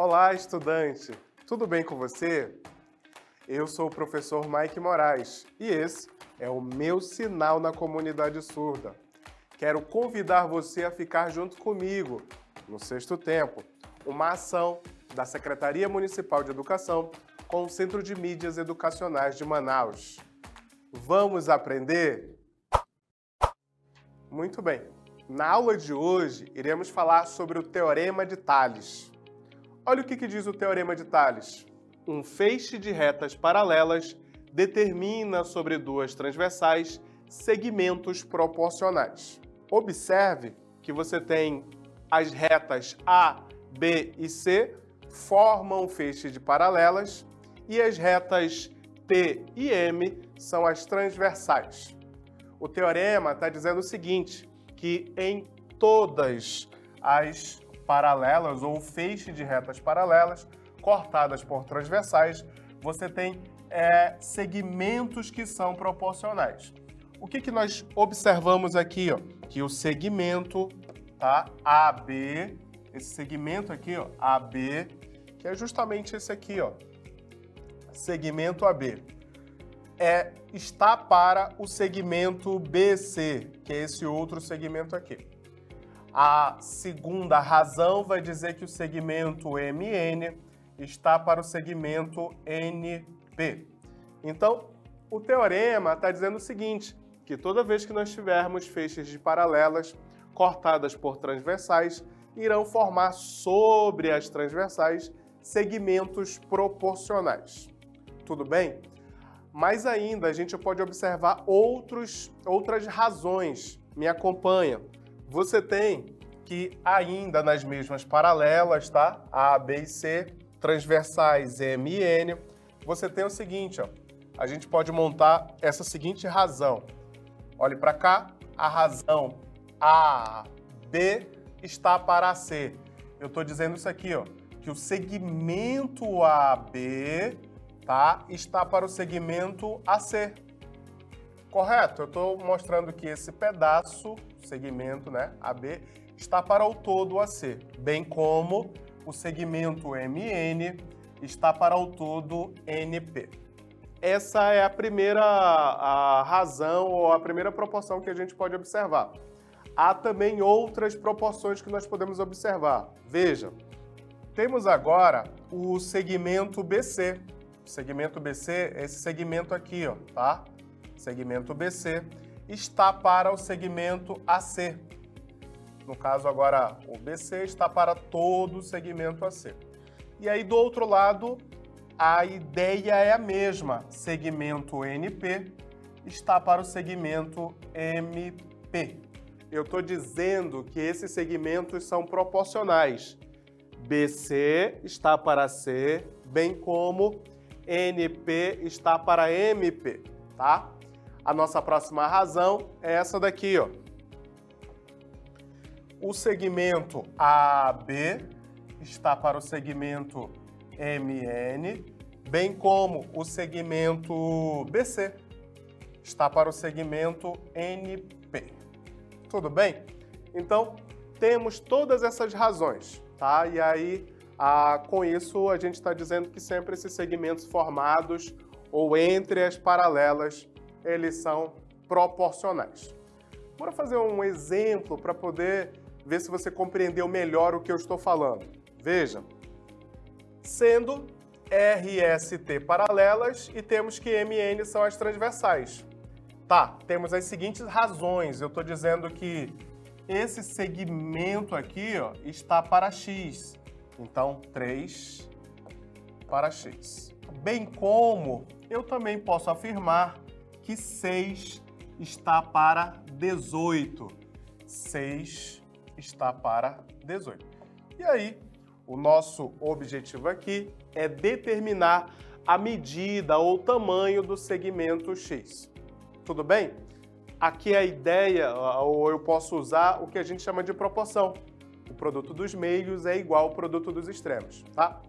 Olá, estudante! Tudo bem com você? Eu sou o professor Mike Moraes e esse é o meu sinal na comunidade surda. Quero convidar você a ficar junto comigo no Sexto Tempo, uma ação da Secretaria Municipal de Educação com o Centro de Mídias Educacionais de Manaus. Vamos aprender? Muito bem. Na aula de hoje, iremos falar sobre o Teorema de Tales. Olha o que diz o Teorema de Tales. Um feixe de retas paralelas determina sobre duas transversais segmentos proporcionais. Observe que você tem as retas A, B e C formam um feixe de paralelas e as retas T e M são as transversais. O teorema está dizendo o seguinte, que em todas as paralelas ou feixe de retas paralelas cortadas por transversais, você tem segmentos que são proporcionais. O que nós observamos aqui? Ó? Que o segmento, tá? AB, esse segmento aqui, ó, AB, que é justamente esse aqui, ó, segmento AB, está para o segmento BC, que é esse outro segmento aqui. A segunda razão vai dizer que o segmento MN está para o segmento NP. Então, o teorema está dizendo o seguinte, que toda vez que nós tivermos feixes de paralelas cortadas por transversais, irão formar sobre as transversais segmentos proporcionais. Tudo bem? Mas ainda a gente pode observar outras razões. Me acompanha. Você tem que ainda nas mesmas paralelas, tá? A, B e C, transversais M e N, você tem o seguinte, ó. A gente pode montar essa seguinte razão. Olhe para cá, a razão AB está para a C. Eu estou dizendo isso aqui, ó, que o segmento AB, tá, está para o segmento AC. Correto? Eu estou mostrando que esse pedaço, segmento, né, AB, está para o todo AC, bem como o segmento MN está para o todo NP. Essa é a primeira razão ou a primeira proporção que a gente pode observar. Há também outras proporções que nós podemos observar. Veja, temos agora o segmento BC. O segmento BC é esse segmento aqui, ó, tá? Segmento BC está para o segmento AC. No caso agora, o BC está para todo o segmento AC. E aí do outro lado, a ideia é a mesma. Segmento NP está para o segmento MP. Eu estou dizendo que esses segmentos são proporcionais. BC está para C, bem como NP está para MP, tá? A nossa próxima razão é essa daqui, ó. O segmento AB está para o segmento MN, bem como o segmento BC está para o segmento NP. Tudo bem? Então, temos todas essas razões, tá? E aí, com isso, a gente está dizendo que sempre esses segmentos formados ou entre as paralelas, eles são proporcionais. Bora fazer um exemplo para poder ver se você compreendeu melhor o que eu estou falando. Veja, sendo RST paralelas e temos que MN são as transversais. Tá, temos as seguintes razões. Eu estou dizendo que esse segmento aqui, ó, está para X. Então, 3 para X. Bem como eu também posso afirmar que 6 está para 18. 6 está para 18. E aí, o nosso objetivo aqui é determinar a medida ou tamanho do segmento X. Tudo bem? Aqui a ideia, ou eu posso usar o que a gente chama de proporção. O produto dos meios é igual ao produto dos extremos, tá?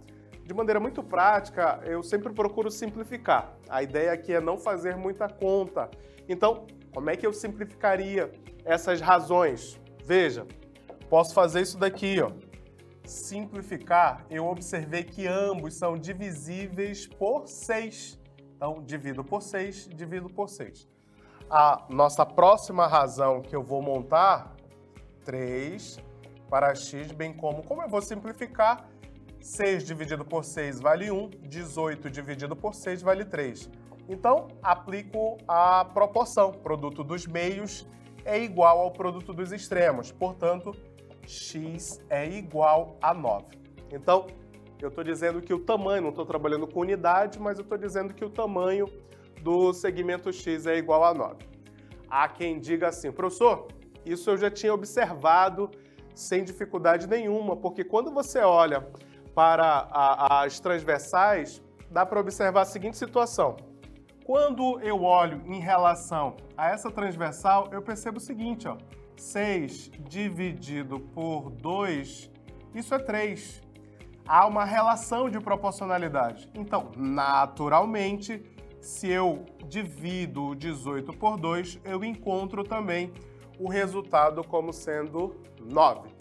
De maneira muito prática, eu sempre procuro simplificar. A ideia aqui é não fazer muita conta. Então, como é que eu simplificaria essas razões? Veja, posso fazer isso daqui, ó. simplificar, eu observei que ambos são divisíveis por 6. Então, divido por 6, divido por 6. A nossa próxima razão que eu vou montar, 3 para x, bem como eu vou simplificar, 6 dividido por 6 vale 1, 18 dividido por 6 vale 3. Então, aplico a proporção. Produto dos meios é igual ao produto dos extremos. Portanto, x é igual a 9. Então, eu estou dizendo que o tamanho, não estou trabalhando com unidade, mas eu estou dizendo que o tamanho do segmento x é igual a 9. Há quem diga assim, professor, isso eu já tinha observado sem dificuldade nenhuma, porque quando você olha para as transversais, dá para observar a seguinte situação. Quando eu olho em relação a essa transversal, eu percebo o seguinte, ó, 6 dividido por 2, isso é 3. Há uma relação de proporcionalidade. Então, naturalmente, se eu divido o 18 por 2, eu encontro também o resultado como sendo 9.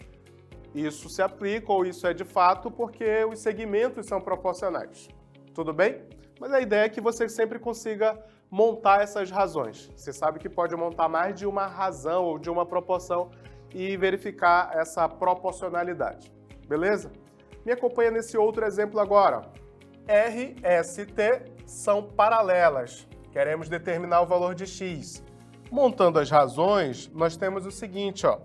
Isso se aplica, ou isso é de fato, porque os segmentos são proporcionais. Tudo bem? Mas a ideia é que você sempre consiga montar essas razões. Você sabe que pode montar mais de uma razão ou de uma proporção e verificar essa proporcionalidade. Beleza? Me acompanha nesse outro exemplo agora. R, S, T são paralelas. Queremos determinar o valor de x. Montando as razões, nós temos o seguinte, ó.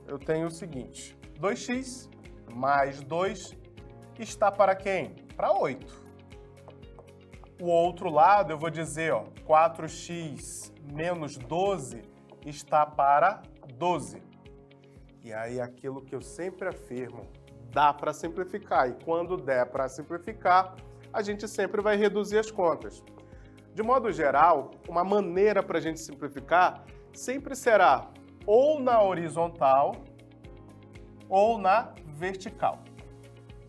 Eu tenho o seguinte. 2x mais 2 está para quem? Para 8. O outro lado, eu vou dizer, ó, 4x menos 12 está para 12. E aí, aquilo que eu sempre afirmo, dá para simplificar. E quando der para simplificar, a gente sempre vai reduzir as contas. De modo geral, uma maneira para a gente simplificar sempre será ou na horizontal ou na vertical.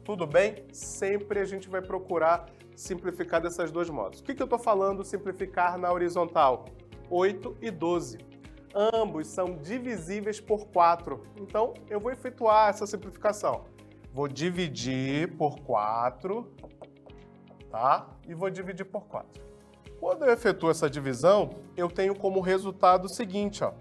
Tudo bem? Sempre a gente vai procurar simplificar dessas dois modos. O que eu estou falando simplificar na horizontal? 8 e 12. Ambos são divisíveis por 4. Então, eu vou efetuar essa simplificação. Vou dividir por 4, tá? E vou dividir por 4. Quando eu efetuo essa divisão, eu tenho como resultado o seguinte, ó.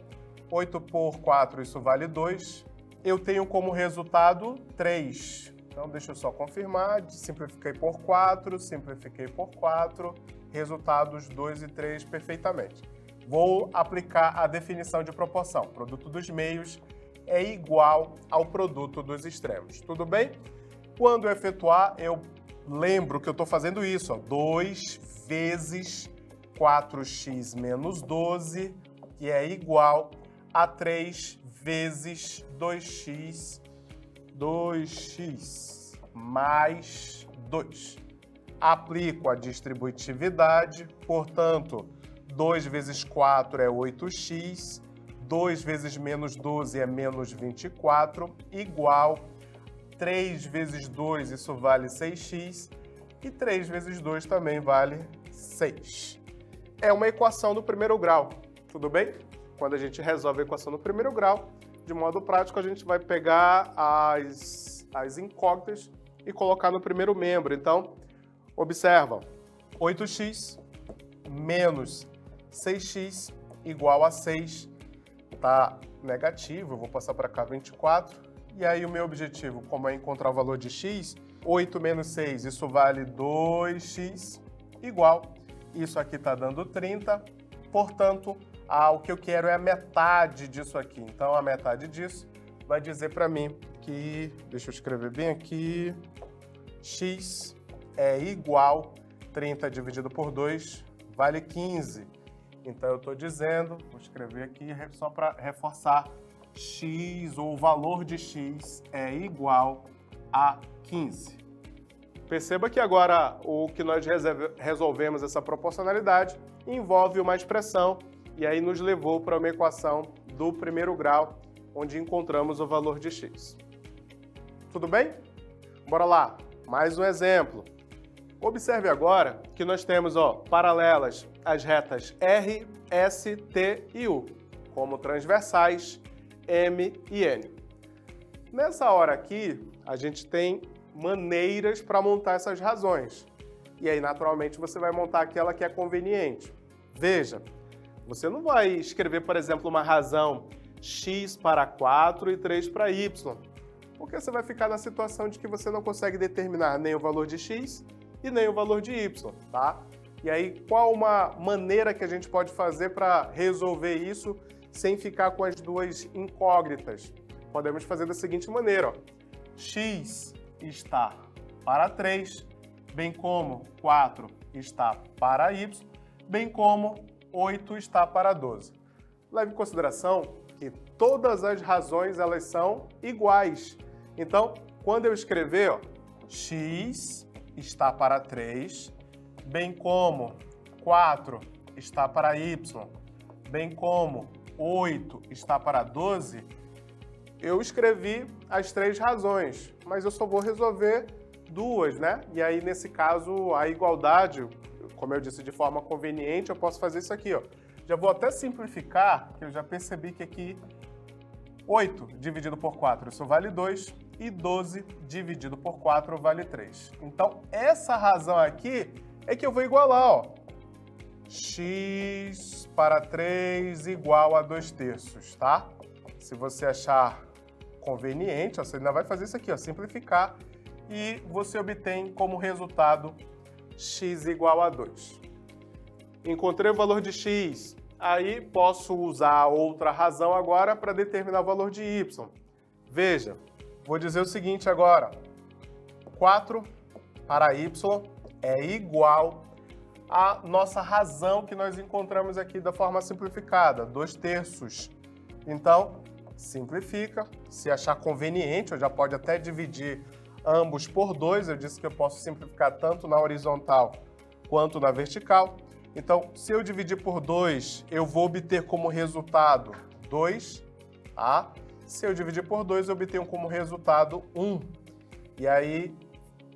8 por 4, isso vale 2. Eu tenho como resultado 3. Então, deixa eu só confirmar. Simplifiquei por 4, simplifiquei por 4. Resultados 2 e 3 perfeitamente. Vou aplicar a definição de proporção. Produto dos meios é igual ao produto dos extremos. Tudo bem? Quando eu efetuar, eu lembro que eu estou fazendo isso. Ó, 2 vezes 4x menos 12, que é igual a 3 vezes 2x mais 2. Aplico a distributividade, portanto, 2 vezes 4 é 8x, 2 vezes menos 12 é menos 24, igual 3 vezes 2, isso vale 6x, e 3 vezes 2 também vale 6. É uma equação do primeiro grau, tudo bem? Quando a gente resolve a equação do primeiro grau, de modo prático, a gente vai pegar as incógnitas e colocar no primeiro membro. Então, observa, 8x menos 6x igual a 6, tá negativo, eu vou passar para cá 24. E aí o meu objetivo, como é encontrar o valor de x, 8 menos 6, isso vale 2x, igual, isso aqui está dando 30, portanto, o que eu quero é a metade disso aqui. Então, a metade disso vai dizer para mim que, deixa eu escrever bem aqui, x é igual, 30 dividido por 2 vale 15. Então, eu estou dizendo, vou escrever aqui só para reforçar, x, ou o valor de x, é igual a 15. Perceba que agora o que nós resolvemos essa proporcionalidade envolve uma expressão e aí nos levou para uma equação do primeiro grau, onde encontramos o valor de x. Tudo bem? Bora lá, mais um exemplo. Observe agora que nós temos paralelas as retas R, S, T e U, como transversais M e N. Nessa hora aqui, a gente tem maneiras para montar essas razões. E aí, naturalmente, você vai montar aquela que é conveniente. Veja, você não vai escrever, por exemplo, uma razão x para 4 e 3 para y, porque você vai ficar na situação de que você não consegue determinar nem o valor de x e nem o valor de y, tá? E aí, qual uma maneira que a gente pode fazer para resolver isso sem ficar com as duas incógnitas? Podemos fazer da seguinte maneira, ó. X está para 3, bem como 4 está para y, bem como 8 está para 12. Leve em consideração que todas as razões elas são iguais. Então, quando eu escrever, ó, x está para 3, bem como 4 está para y, bem como 8 está para 12, eu escrevi as três razões, mas eu só vou resolver duas, né? E aí, nesse caso, a igualdade, como eu disse, de forma conveniente, eu posso fazer isso aqui, ó. Já vou até simplificar, que eu já percebi que aqui 8 dividido por 4, isso vale 2, e 12 dividido por 4 vale 3. Então, essa razão aqui é que eu vou igualar, ó. X para 3 igual a 2/3, tá? Se você achar conveniente, ó, você ainda vai fazer isso aqui, ó, simplificar, e você obtém como resultado x igual a 2. Encontrei o valor de x, aí posso usar outra razão agora para determinar o valor de y. Veja, vou dizer o seguinte agora, 4 para y é igual à nossa razão que nós encontramos aqui da forma simplificada, 2/3. Então, simplifica, se achar conveniente, ou já pode até dividir ambos por 2, eu disse que eu posso simplificar tanto na horizontal quanto na vertical. Então, se eu dividir por 2, eu vou obter como resultado 2, tá? Se eu dividir por 2, eu obtenho como resultado 1. E aí,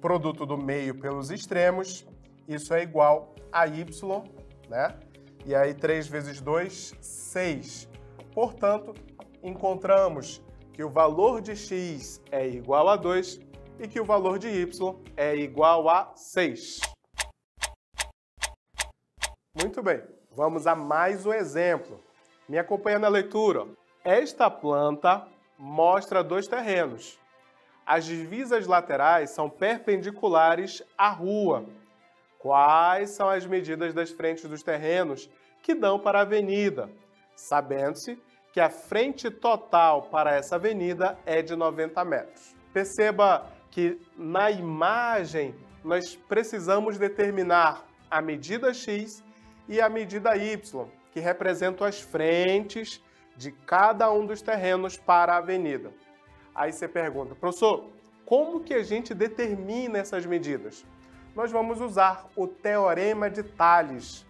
produto do meio pelos extremos, isso é igual a y, né? E aí, 3 vezes 2, 6. Portanto, encontramos que o valor de x é igual a 2 e que o valor de y é igual a 6. Muito bem, vamos a mais um exemplo. Me acompanha na leitura. Esta planta mostra dois terrenos. As divisas laterais são perpendiculares à rua. Quais são as medidas das frentes dos terrenos que dão para a avenida? Sabendo-se que a frente total para essa avenida é de 90 metros. Perceba que na imagem nós precisamos determinar a medida x e a medida y, que representam as frentes de cada um dos terrenos para a avenida. Aí você pergunta, professor, como que a gente determina essas medidas? Nós vamos usar o teorema de Tales.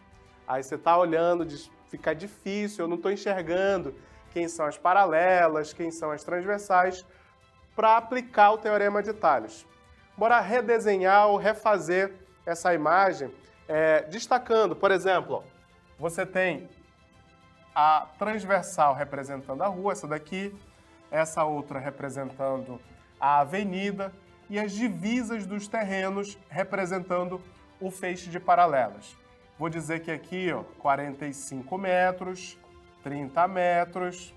Aí você está olhando, fica difícil, eu não estou enxergando quem são as paralelas, quem são as transversais, para aplicar o teorema de Tales. Bora redesenhar ou refazer essa imagem, destacando, por exemplo, você tem a transversal representando a rua, essa daqui, essa outra representando a avenida, e as divisas dos terrenos representando o feixe de paralelas. Vou dizer que aqui, ó, 45 metros, 30 metros,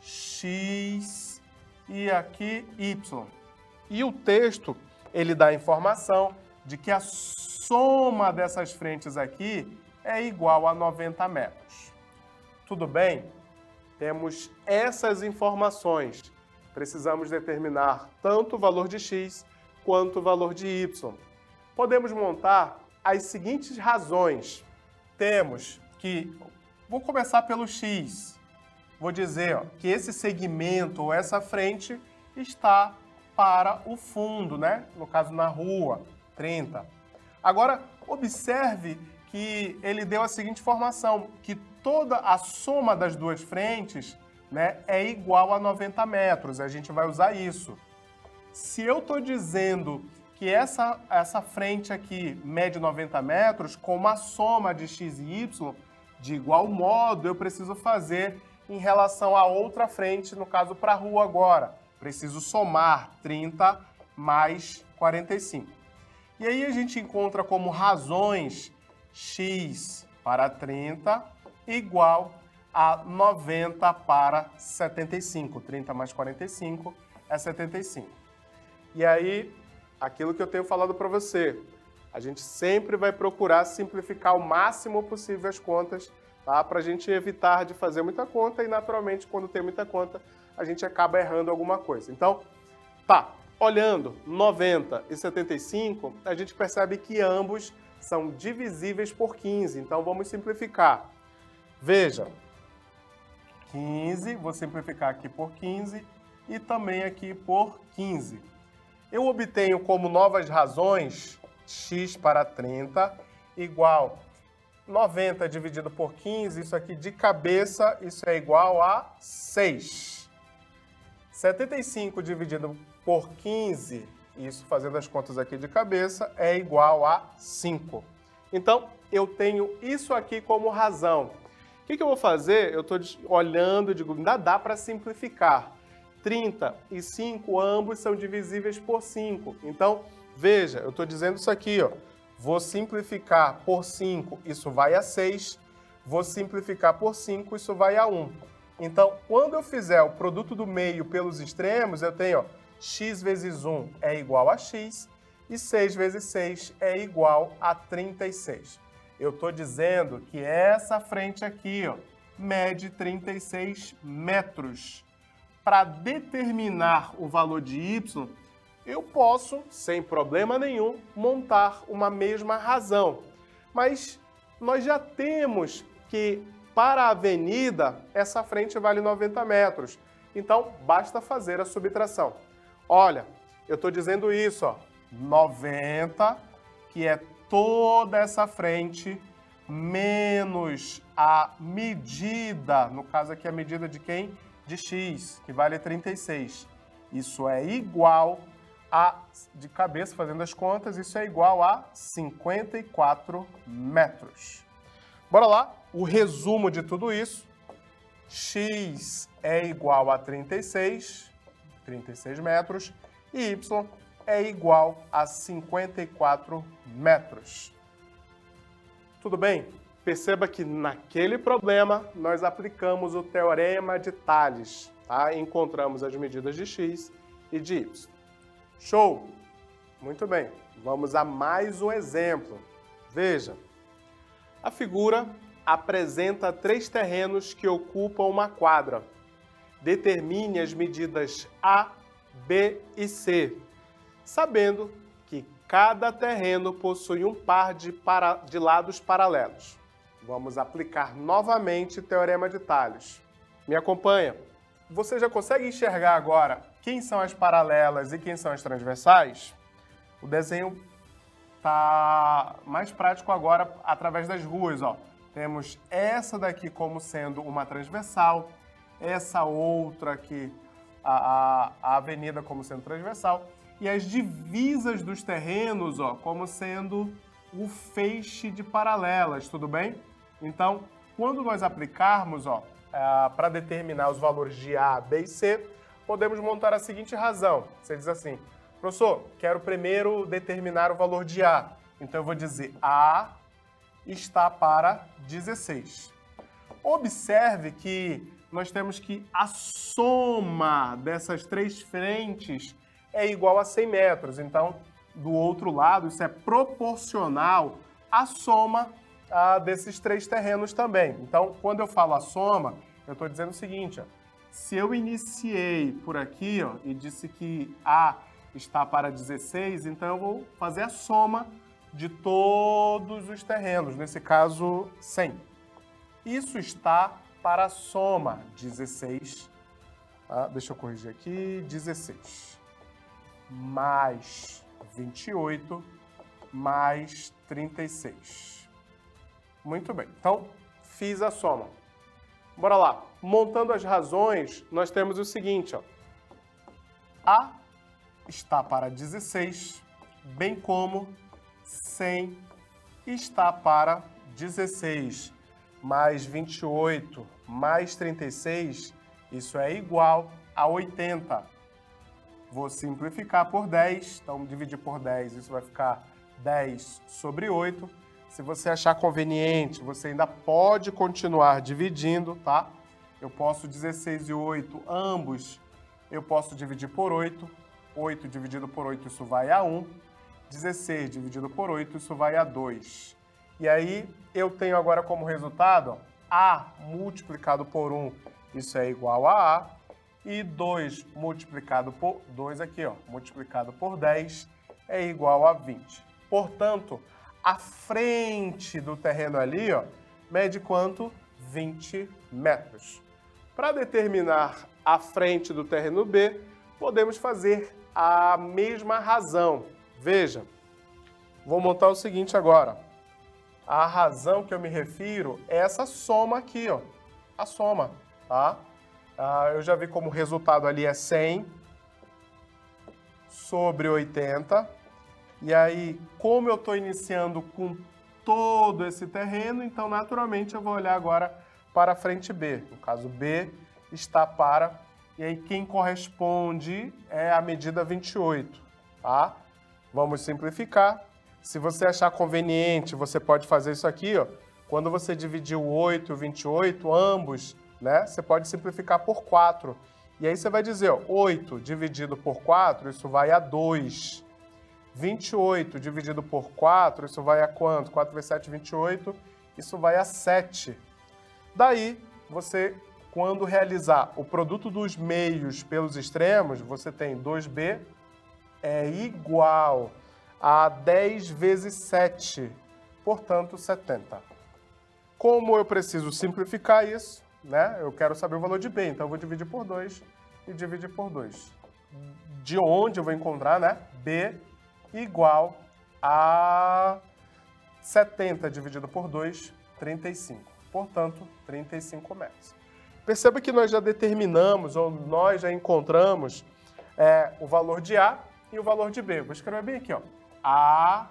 x e aqui y. E o texto, ele dá a informação de que a soma dessas frentes aqui é igual a 90 metros. Tudo bem? Temos essas informações. Precisamos determinar tanto o valor de x quanto o valor de y. Podemos montar as seguintes razões. Temos que... Vou começar pelo x. Vou dizer, ó, que esse segmento ou essa frente está para o fundo, né? No caso, na rua, 30. Agora, observe que ele deu a seguinte informação, que toda a soma das duas frentes, né, é igual a 90 metros. A gente vai usar isso. Se eu estou dizendo que essa frente aqui mede 90 metros, com uma soma de x e y, de igual modo, eu preciso fazer em relação à outra frente, no caso para a rua agora, preciso somar 30 mais 45. E aí a gente encontra como razões x para 30 igual a 90 para 75. 30 mais 45 é 75. E aí, aquilo que eu tenho falado para você, a gente sempre vai procurar simplificar o máximo possível as contas, tá? Para a gente evitar de fazer muita conta e, naturalmente, quando tem muita conta, a gente acaba errando alguma coisa. Então, tá, olhando 90 e 75, a gente percebe que ambos são divisíveis por 15. Então, vamos simplificar. Veja, 15, vou simplificar aqui por 15 e também aqui por 15. Eu obtenho como novas razões x para 30 igual 90 dividido por 15, isso aqui de cabeça, isso é igual a 6. 75 dividido por 15, isso fazendo as contas aqui de cabeça, é igual a 5. Então, eu tenho isso aqui como razão. O que eu vou fazer? Eu estou olhando e digo, ainda dá para simplificar. 30 e 5, ambos são divisíveis por 5. Então, veja, eu estou dizendo isso aqui, ó. Vou simplificar por 5, isso vai a 6. Vou simplificar por 5, isso vai a 1. Então, quando eu fizer o produto do meio pelos extremos, eu tenho, ó, x vezes 1 é igual a x e 6 vezes 6 é igual a 36. Eu estou dizendo que essa frente aqui, ó, mede 36 metros. Para determinar o valor de y, eu posso, sem problema nenhum, montar uma mesma razão. Mas nós já temos que, para a avenida, essa frente vale 90 metros. Então, basta fazer a subtração. Olha, eu estou dizendo isso, ó, 90, que é toda essa frente, menos a medida, no caso aqui a medida de quem? De x, que vale 36. Isso é igual a, de cabeça, fazendo as contas, isso é igual a 54 metros. Bora lá, o resumo de tudo isso. X é igual a 36 metros, e y é igual a 54 metros. Tudo bem? Perceba que naquele problema nós aplicamos o teorema de Tales, tá? Encontramos as medidas de x e de y. Show! Muito bem, vamos a mais um exemplo. Veja, a figura apresenta 3 terrenos que ocupam uma quadra. Determine as medidas A, B e C, sabendo que cada terreno possui um par de lados paralelos. Vamos aplicar novamente o teorema de Tales. Me acompanha? Você já consegue enxergar agora quem são as paralelas e quem são as transversais? O desenho está mais prático agora através das ruas, ó. Temos essa daqui como sendo uma transversal, essa outra aqui, a avenida como sendo transversal, e as divisas dos terrenos, ó, como sendo o feixe de paralelas, tudo bem? Então, quando nós aplicarmos, ó, para determinar os valores de A, B e C, podemos montar a seguinte razão. Você diz assim, professor, quero primeiro determinar o valor de A. Então, eu vou dizer A está para 16. Observe que nós temos que a soma dessas 3 frentes é igual a 100 metros. Então, do outro lado, isso é proporcional à soma desses 3 terrenos também. Então, quando eu falo a soma, eu estou dizendo o seguinte, ó, se eu iniciei por aqui, ó, e disse que A está para 16, então eu vou fazer a soma de todos os terrenos, nesse caso 100. Isso está para a soma 16, deixa eu corrigir aqui, 16, mais 28, mais 36. Muito bem, então fiz a soma. Bora lá, montando as razões, nós temos o seguinte, ó. A está para 16, bem como 100 está para 16, mais 28, mais 36, isso é igual a 80. Vou simplificar por 10, então dividir por 10, isso vai ficar 10 sobre 8. Se você achar conveniente, você ainda pode continuar dividindo, tá? Eu posso 16 e 8, ambos, eu posso dividir por 8. 8 dividido por 8, isso vai a 1. 16 dividido por 8, isso vai a 2. E aí, eu tenho agora como resultado, ó, A multiplicado por 1, isso é igual a A. E 2 multiplicado por 2 aqui, ó, multiplicado por 10 é igual a 20. Portanto, a frente do terreno ali, ó, mede quanto? 20 metros. Para determinar a frente do terreno B, podemos fazer a mesma razão. Veja, vou montar o seguinte agora. A razão que eu me refiro é essa soma aqui, ó, a soma, tá? Eu já vi como o resultado ali é 100 sobre 80. E aí, como eu estou iniciando com todo esse terreno, então naturalmente eu vou olhar agora para a frente B. No caso, B está para... E aí, quem corresponde é a medida 28, tá? Vamos simplificar. Se você achar conveniente, você pode fazer isso aqui, ó. Quando você dividir o 8 e o 28, ambos, né? Você pode simplificar por 4. E aí você vai dizer, ó, 8 dividido por 4, isso vai a 2. 28 dividido por 4, isso vai a quanto? 4 vezes 7, 28, isso vai a 7. Daí, você, quando realizar o produto dos meios pelos extremos, você tem 2b é igual a 10 vezes 7, portanto, 70. Como eu preciso simplificar isso, né? Eu quero saber o valor de b, então eu vou dividir por 2 e dividir por 2. De onde eu vou encontrar, né? b igual a 70 dividido por 2, 35. Portanto, 35 metros. Perceba que nós já determinamos, ou nós já encontramos o valor de A e o valor de B. Vou escrever bem aqui, ó. A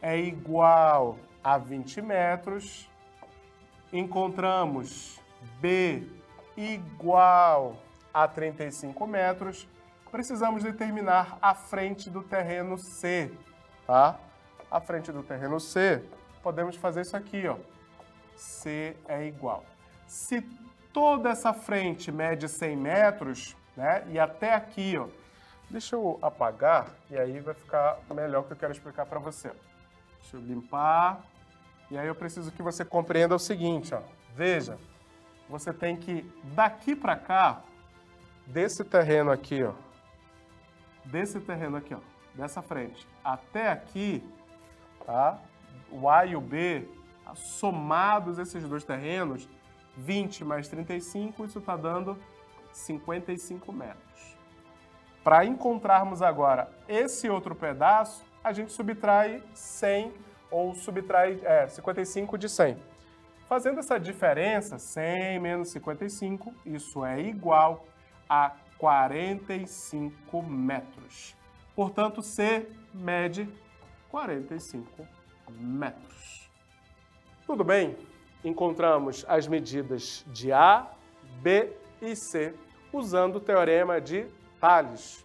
é igual a 20 metros. Encontramos B igual a 35 metros. Precisamos determinar a frente do terreno C, tá? A frente do terreno C, podemos fazer isso aqui, ó. C é igual. Se toda essa frente mede 100 metros, né? E até aqui, ó. Deixa eu apagar e aí vai ficar melhor o que eu quero explicar para você. Deixa eu limpar. E aí eu preciso que você compreenda o seguinte, ó. Veja, você tem que, daqui para cá, desse terreno aqui, ó. Desse terreno aqui, ó. Dessa frente. Até aqui, tá? O A e o B, somados esses dois terrenos, 20 mais 35, isso está dando 55 metros. Para encontrarmos agora esse outro pedaço, a gente subtrai 100 ou subtrai 55 de 100. Fazendo essa diferença, 100 menos 55, isso é igual a 45 metros. Portanto, C mede 45 metros. Tudo bem? Encontramos as medidas de A, B e C usando o teorema de Tales.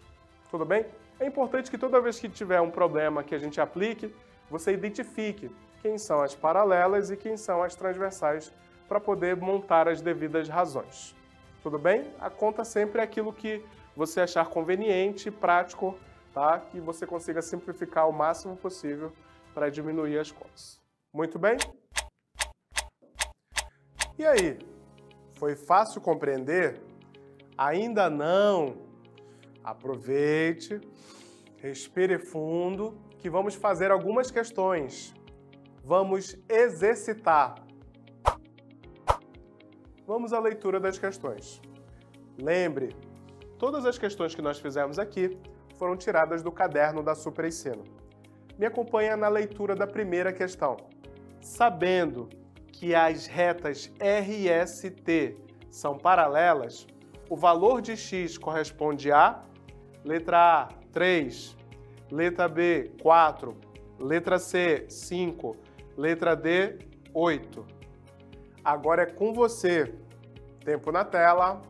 Tudo bem? É importante que toda vez que tiver um problema que a gente aplique, você identifique quem são as paralelas e quem são as transversais para poder montar as devidas razões. Tudo bem? A conta sempre é aquilo que você achar conveniente, prático, tá? Que você consiga simplificar o máximo possível para diminuir as contas. Muito bem? E aí? Foi fácil compreender? Ainda não? Aproveite, respire fundo, que vamos fazer algumas questões. Vamos exercitar. Vamos à leitura das questões. Lembre, todas as questões que nós fizemos aqui foram tiradas do caderno da Super Ensino. Me acompanha na leitura da primeira questão. Sabendo que as retas R e ST são paralelas, o valor de x corresponde a letra A, 3, letra B, 4, letra C, 5, letra D, 8. Agora é com você. Tempo na tela.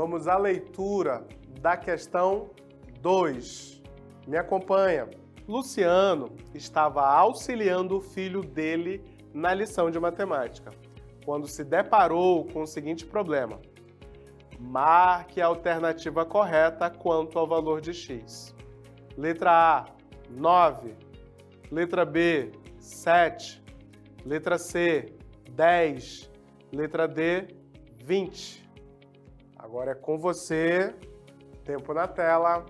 Vamos à leitura da questão 2. Me acompanha. Luciano estava auxiliando o filho dele na lição de matemática, quando se deparou com o seguinte problema. Marque a alternativa correta quanto ao valor de x. Letra A, 9. Letra B, 7. Letra C, 10. Letra D, 20. Agora é com você. Tempo na tela.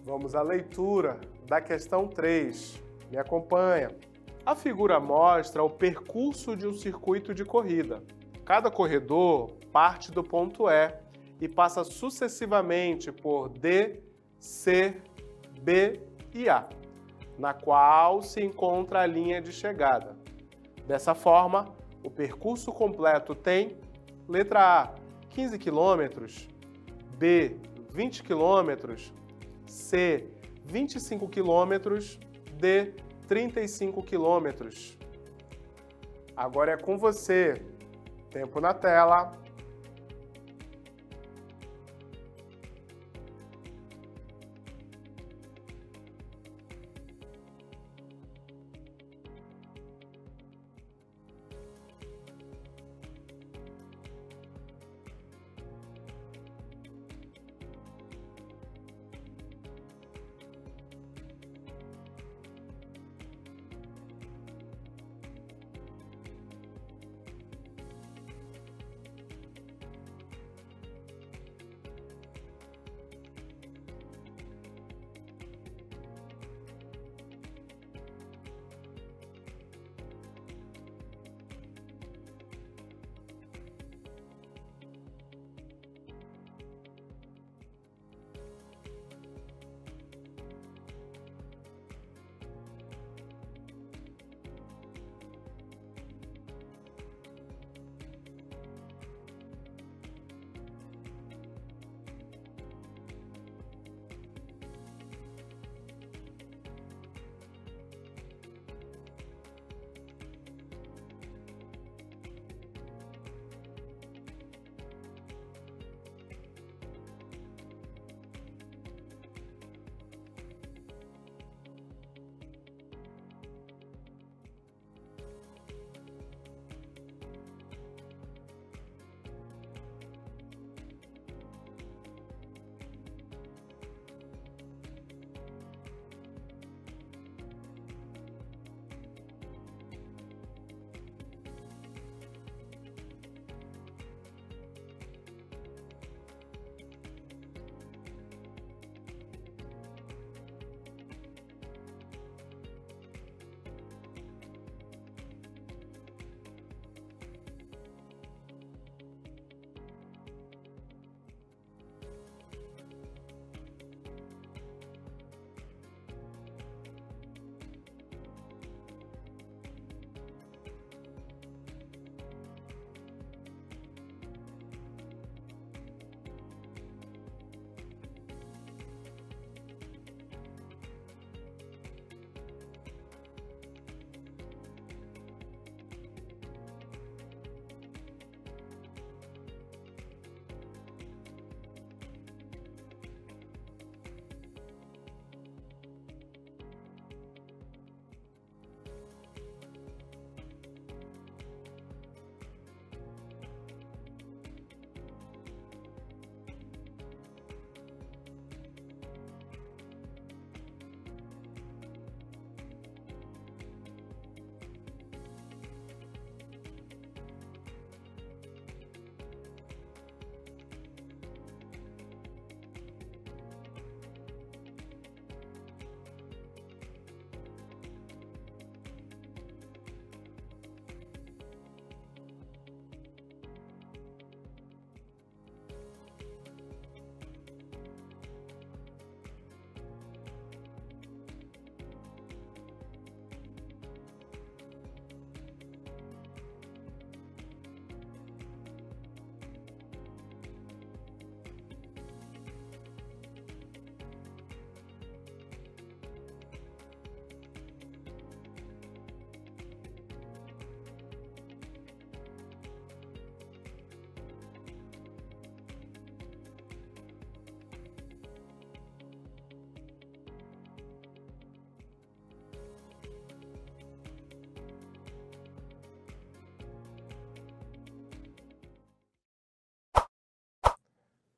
Vamos à leitura da questão 3. Me acompanha. A figura mostra o percurso de um circuito de corrida. Cada corredor parte do ponto E e passa sucessivamente por D, C, B e A, na qual se encontra a linha de chegada. Dessa forma, o percurso completo tem: letra A, 15 km, B, 20 km, C, 25 km, D, 35 km. Agora é com você. Tempo na tela.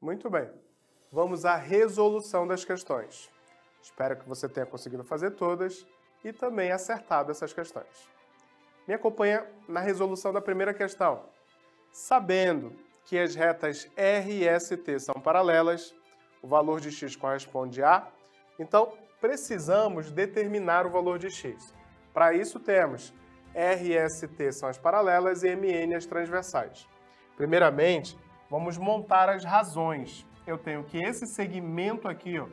Muito bem. Vamos à resolução das questões. Espero que você tenha conseguido fazer todas e também acertado essas questões. Me acompanha na resolução da primeira questão. Sabendo que as retas R e ST são paralelas, o valor de x corresponde a... Então, precisamos determinar o valor de x. Para isso, temos R e ST são as paralelas e MN as transversais. Primeiramente, vamos montar as razões. Eu tenho que esse segmento aqui, ó,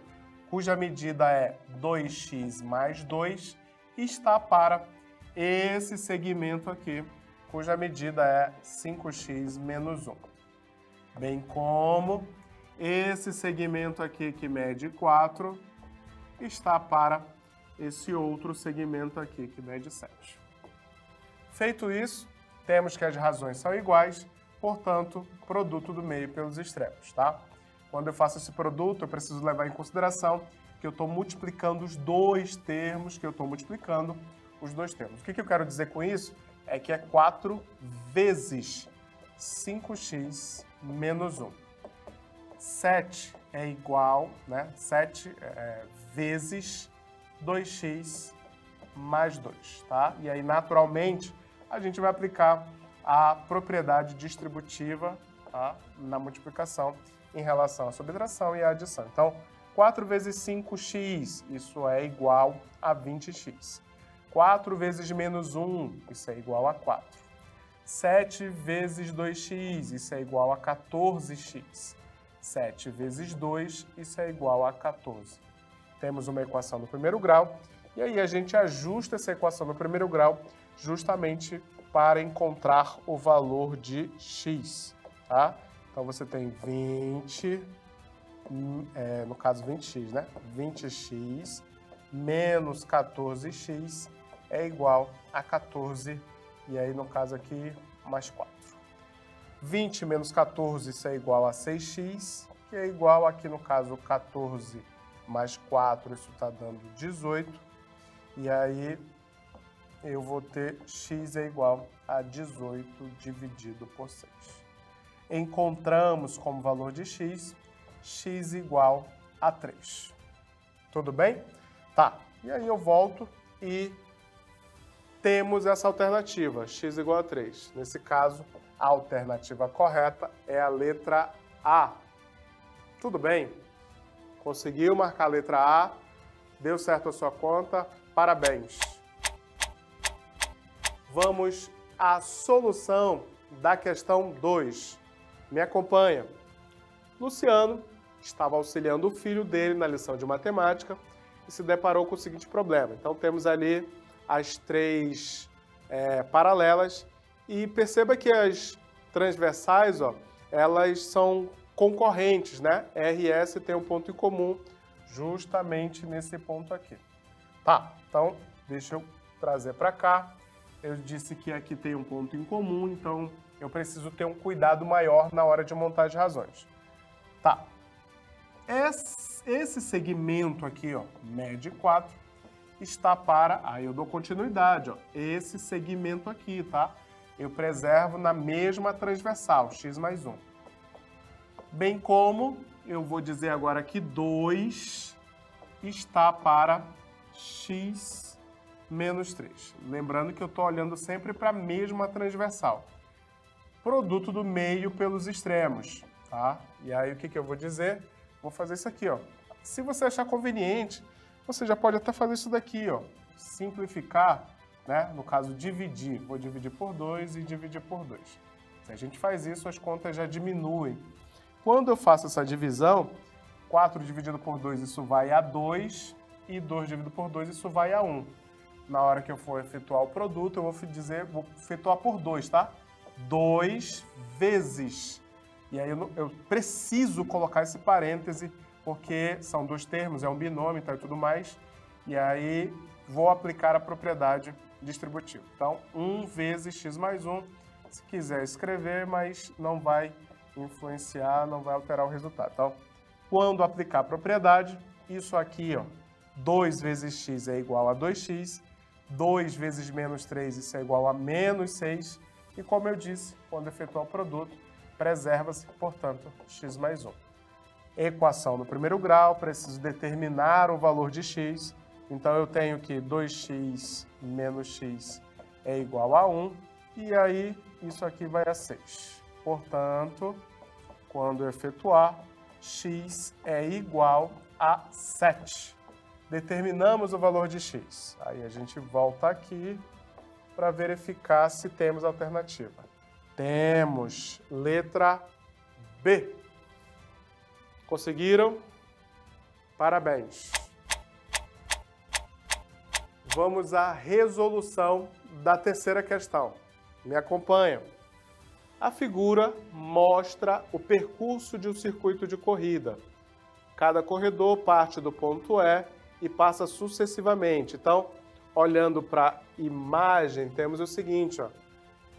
cuja medida é 2x mais 2, está para esse segmento aqui, cuja medida é 5x menos 1. bem como esse segmento aqui que mede 4 está para esse outro segmento aqui que mede 7. Feito isso, temos que as razões são iguais, portanto, produto do meio pelos extremos, tá? Quando eu faço esse produto, eu preciso levar em consideração que eu estou multiplicando os dois termos, O que eu quero dizer com isso? É que é 4 vezes 5x menos 1. 7 é igual, 7 vezes 2x mais 2, tá? E aí, naturalmente, a gente vai aplicar a propriedade distributiva, tá, na multiplicação em relação à subtração e à adição. Então, 4 vezes 5x, isso é igual a 20x. 4 vezes menos 1, isso é igual a 4. 7 vezes 2x, isso é igual a 14x. 7 vezes 2, isso é igual a 14. Temos uma equação no primeiro grau, e aí a gente ajusta essa equação no primeiro grau justamente para encontrar o valor de x, tá? Então você tem 20, no caso 20x, 20x menos 14x é igual a 14, e aí no caso aqui, mais 4. 20 menos 14, isso é igual a 6x, que é igual aqui no caso 14 mais 4, isso está dando 18, e aí eu vou ter x é igual a 18 dividido por 6. Encontramos como valor de x igual a 3. Tudo bem? Tá, e aí eu volto e temos essa alternativa, x igual a 3. Nesse caso, a alternativa correta é a letra A. Tudo bem? Conseguiu marcar a letra A? Deu certo a sua conta? Parabéns! Vamos à solução da questão 2. Me acompanha. Luciano estava auxiliando o filho dele na lição de matemática e se deparou com o seguinte problema. Então temos ali as 3 paralelas e perceba que as transversais, elas são concorrentes, R e S tem um ponto em comum justamente nesse ponto aqui. Tá, então deixa eu trazer para cá. Eu disse que aqui tem um ponto em comum, então eu preciso ter um cuidado maior na hora de montar as razões. Tá. Esse segmento aqui, mede 4, está para... Aí eu dou continuidade, esse segmento aqui, tá? Eu preservo na mesma transversal, x mais 1. Bem como eu vou dizer agora que 2 está para x menos 3. Lembrando que eu estou olhando sempre para a mesma transversal. Produto do meio pelos extremos, tá? E aí o que eu vou dizer? Vou fazer isso aqui, Se você achar conveniente, você já pode até fazer isso daqui, Simplificar, no caso dividir. Vou dividir por 2 e dividir por 2. Se a gente faz isso, as contas já diminuem. Quando eu faço essa divisão, 4 dividido por 2, isso vai a 2, e 2 dividido por 2, isso vai a 1. Na hora que eu for efetuar o produto, eu vou efetuar por 2, tá? 2 vezes. E aí eu preciso colocar esse parêntese, porque são 2 termos, é um binômio e tudo mais. E aí vou aplicar a propriedade distributiva. Então, 1 vezes x mais 1, se quiser escrever, mas não vai influenciar, não vai alterar o resultado. Então, quando aplicar a propriedade, isso aqui, 2 vezes x é igual a 2x, 2 vezes menos 3, isso é igual a menos 6, e como eu disse, quando efetuar o produto, preserva-se, portanto, x mais 1. Equação no primeiro grau, preciso determinar o valor de x, então eu tenho que 2x menos x é igual a 1, e aí isso aqui vai a 6. Portanto, quando eu efetuar, x é igual a 7. Determinamos o valor de x. Aí a gente volta aqui para verificar se temos alternativa. Temos letra B. Conseguiram? Parabéns. Vamos à resolução da terceira questão. Me acompanham. A figura mostra o percurso de um circuito de corrida. Cada corredor parte do ponto E e passa sucessivamente. Então, olhando para a imagem, temos o seguinte, ó.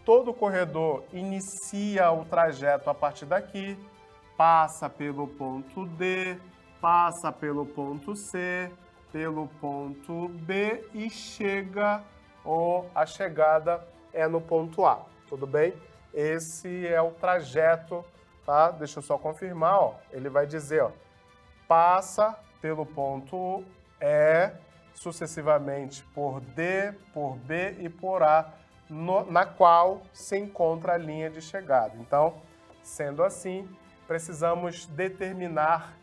Todo corredor inicia o trajeto a partir daqui, passa pelo ponto D, passa pelo ponto C, pelo ponto B e chega, ou a chegada é no ponto A, tudo bem? Esse é o trajeto, tá? Deixa eu só confirmar, ó. Ele vai dizer, ó, passa pelo ponto E, sucessivamente por D, por B e por A, na qual se encontra a linha de chegada. Então, sendo assim, precisamos determinar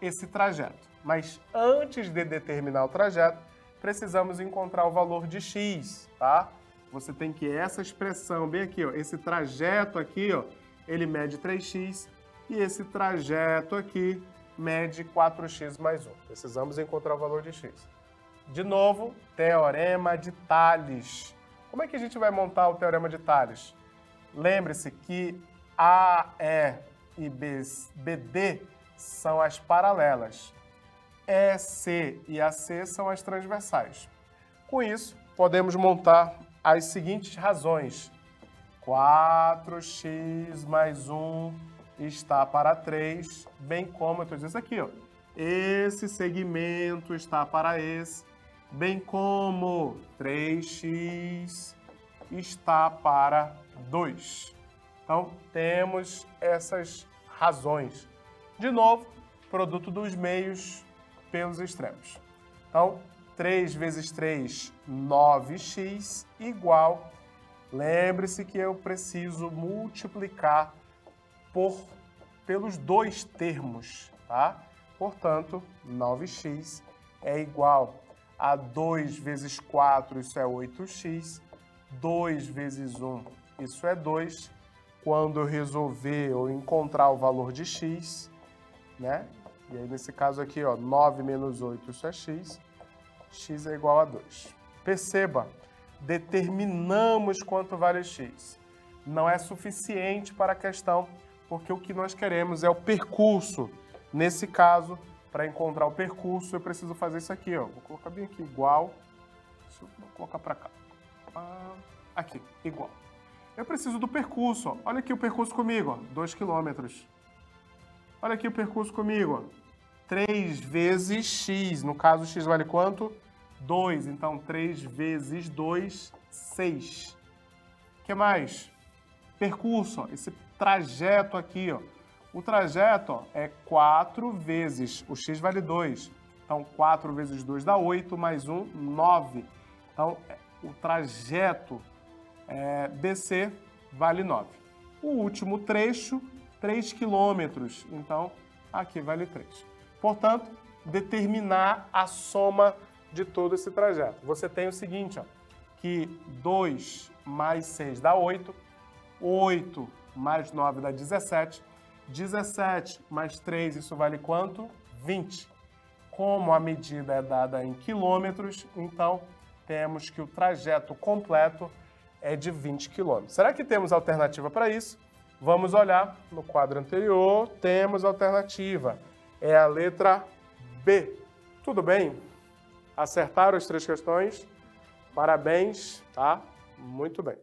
esse trajeto. Mas antes de determinar o trajeto, precisamos encontrar o valor de x, tá? Você tem que essa expressão bem aqui, ó, esse trajeto aqui, ó, ele mede 3x e esse trajeto aqui mede 4x mais 1. Precisamos encontrar o valor de x. De novo, teorema de Tales. Como é que a gente vai montar o teorema de Tales? Lembre-se que AE e BD são as paralelas. EC e AC são as transversais. Com isso, podemos montar as seguintes razões. 4x mais 1 está para 3, bem como, eu estou dizendo isso aqui, ó. Esse segmento está para esse, bem como 3x está para 2. Então, temos essas razões. De novo, produto dos meios pelos extremos. Então, 3 vezes 3, 9x, igual, lembre-se que eu preciso multiplicar pelos dois termos, tá? Portanto, 9x é igual a 2 vezes 4, isso é 8x, 2 vezes 1, isso é 2. Quando eu resolver ou encontrar o valor de x, né? E aí, nesse caso aqui, ó, 9 menos 8, isso é x. X é igual a 2. Perceba, determinamos quanto vale x. Não é suficiente para a questão, porque o que nós queremos é o percurso. Nesse caso, para encontrar o percurso, eu preciso fazer isso aqui, ó. Vou colocar bem aqui, igual. Deixa eu colocar para cá. Aqui, igual. Eu preciso do percurso, ó. Olha aqui o percurso comigo, ó, 2 km. Olha aqui o percurso comigo, ó. 3 vezes x. No caso, x vale quanto? 2. Então, 3 vezes 2, 6. O que mais? Percurso, ó. Esse trajeto aqui, ó. O trajeto, ó, é 4 vezes, o x vale 2. Então, 4 vezes 2 dá 8, mais 1, 9. Então, o trajeto BC vale 9. O último trecho, 3 quilômetros. Então, aqui vale 3. Portanto, determinar a soma de todo esse trajeto. Você tem o seguinte, ó, que 2 mais 6 dá 8, 8 mais 9 dá 17, 17 mais 3, isso vale quanto? 20. Como a medida é dada em quilômetros, então temos que o trajeto completo é de 20 quilômetros. Será que temos alternativa para isso? Vamos olhar no quadro anterior, temos alternativa. É a letra B. Tudo bem? Acertaram as 3 questões? Parabéns, tá? Muito bem.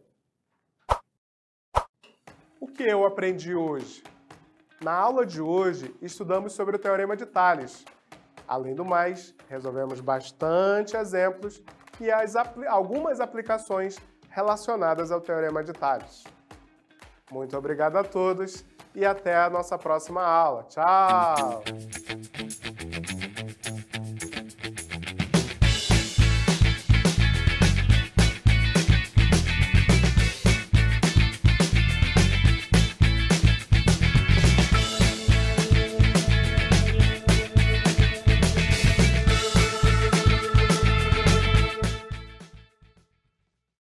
O que eu aprendi hoje? Na aula de hoje, estudamos sobre o Teorema de Tales. Além do mais, resolvemos bastante exemplos e algumas aplicações relacionadas ao Teorema de Tales. Muito obrigado a todos e até a nossa próxima aula. Tchau!